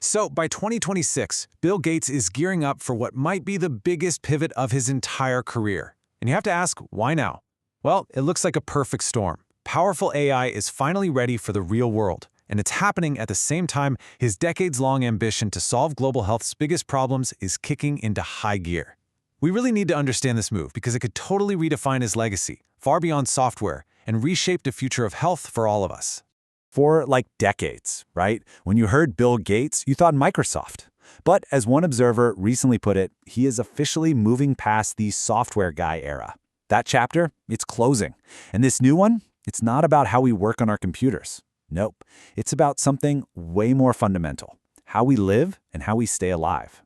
So by 2026, Bill Gates is gearing up for what might be the biggest pivot of his entire career. And you have to ask, why now? Well, it looks like a perfect storm. Powerful AI is finally ready for the real world, and it's happening at the same time his decades-long ambition to solve global health's biggest problems is kicking into high gear. We really need to understand this move because it could totally redefine his legacy, far beyond software, and reshape the future of health for all of us. For like decades, right? When you heard Bill Gates, you thought Microsoft. But as one observer recently put it, he is officially moving past the software guy era. That chapter, it's closing. And this new one, it's not about how we work on our computers. Nope. It's about something way more fundamental. How we live and how we stay alive.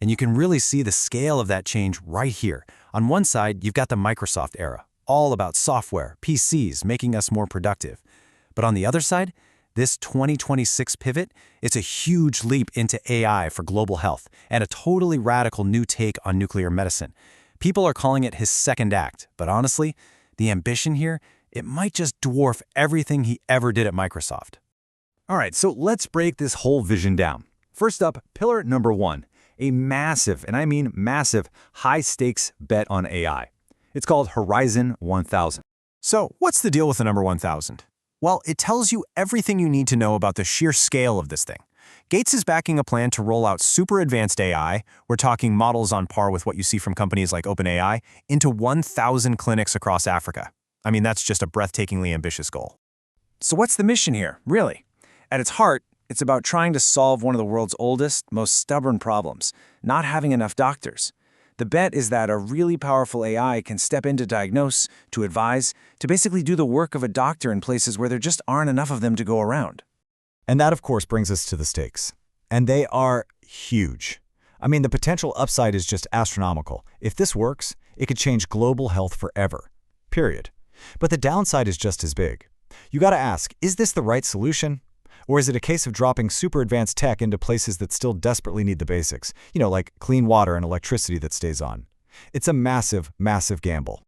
And you can really see the scale of that change right here. On one side, you've got the Microsoft era, all about software, PCs, making us more productive. But on the other side, this 2026 pivot, it's a huge leap into AI for global health and a totally radical new take on nuclear medicine. People are calling it his second act, but honestly, the ambition here, it might just dwarf everything he ever did at Microsoft. All right, so let's break this whole vision down. First up, pillar number one, a massive, and I mean massive, high-stakes bet on AI. It's called Horizon 1000. So what's the deal with the number 1000? Well, it tells you everything you need to know about the sheer scale of this thing. Gates is backing a plan to roll out super advanced AI, we're talking models on par with what you see from companies like OpenAI, into 1,000 clinics across Africa. I mean, that's just a breathtakingly ambitious goal. So what's the mission here, really? At its heart, it's about trying to solve one of the world's oldest, most stubborn problems, not having enough doctors. The bet is that a really powerful AI can step in to diagnose, to advise, to basically do the work of a doctor in places where there just aren't enough of them to go around. And that, of course, brings us to the stakes. And they are huge. I mean, the potential upside is just astronomical. If this works, it could change global health forever. Period. But the downside is just as big. You gotta ask, is this the right solution? Or is it a case of dropping super advanced tech into places that still desperately need the basics? You know, like clean water and electricity that stays on. It's a massive, massive gamble.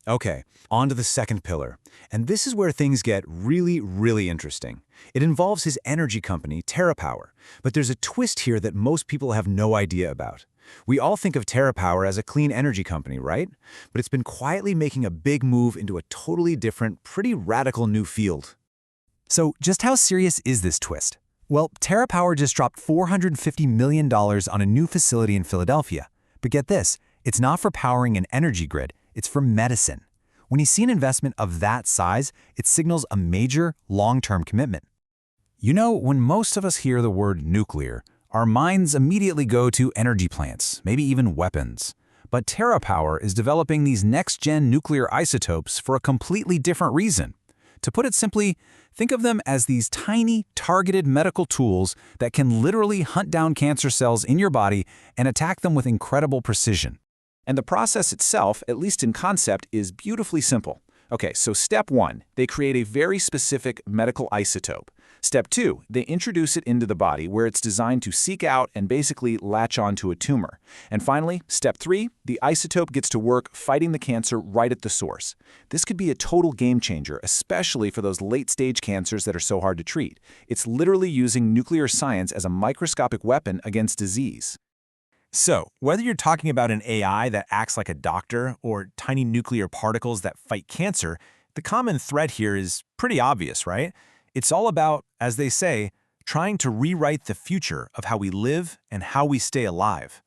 Okay, on to the second pillar. And this is where things get really, really interesting. It involves his energy company, TerraPower. But there's a twist here that most people have no idea about. We all think of TerraPower as a clean energy company, right? But it's been quietly making a big move into a totally different, pretty radical new field. So just how serious is this twist? Well, TerraPower just dropped $450 million on a new facility in Philadelphia. But get this, it's not for powering an energy grid, it's for medicine. When you see an investment of that size, it signals a major, long-term commitment. You know, when most of us hear the word nuclear, our minds immediately go to energy plants, maybe even weapons. But TerraPower is developing these next-gen nuclear isotopes for a completely different reason. To put it simply, think of them as these tiny, targeted medical tools that can literally hunt down cancer cells in your body and attack them with incredible precision. And the process itself, at least in concept, is beautifully simple. Okay, so step one, they create a very specific medical isotope. Step two, they introduce it into the body where it's designed to seek out and basically latch onto a tumor. And finally, step three, the isotope gets to work fighting the cancer right at the source. This could be a total game changer, especially for those late-stage cancers that are so hard to treat. It's literally using nuclear science as a microscopic weapon against disease. So, whether you're talking about an AI that acts like a doctor or tiny nuclear particles that fight cancer, the common thread here is pretty obvious, right? It's all about, as they say, trying to rewrite the future of how we live and how we stay alive.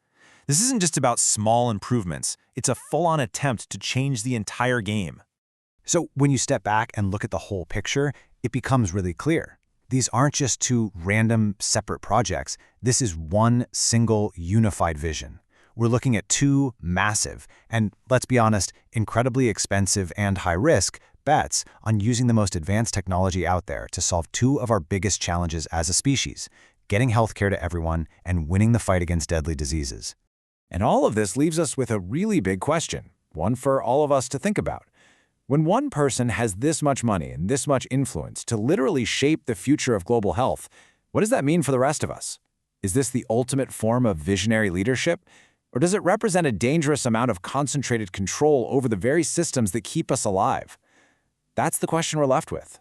This isn't just about small improvements, it's a full-on attempt to change the entire game. So when you step back and look at the whole picture, it becomes really clear. These aren't just two random, separate projects. This is one single, unified vision. We're looking at two massive, and let's be honest, incredibly expensive and high-risk bets on using the most advanced technology out there to solve two of our biggest challenges as a species, getting healthcare to everyone and winning the fight against deadly diseases. And all of this leaves us with a really big question, one for all of us to think about. When one person has this much money and this much influence to literally shape the future of global health, what does that mean for the rest of us? Is this the ultimate form of visionary leadership? Or does it represent a dangerous amount of concentrated control over the very systems that keep us alive? That's the question we're left with.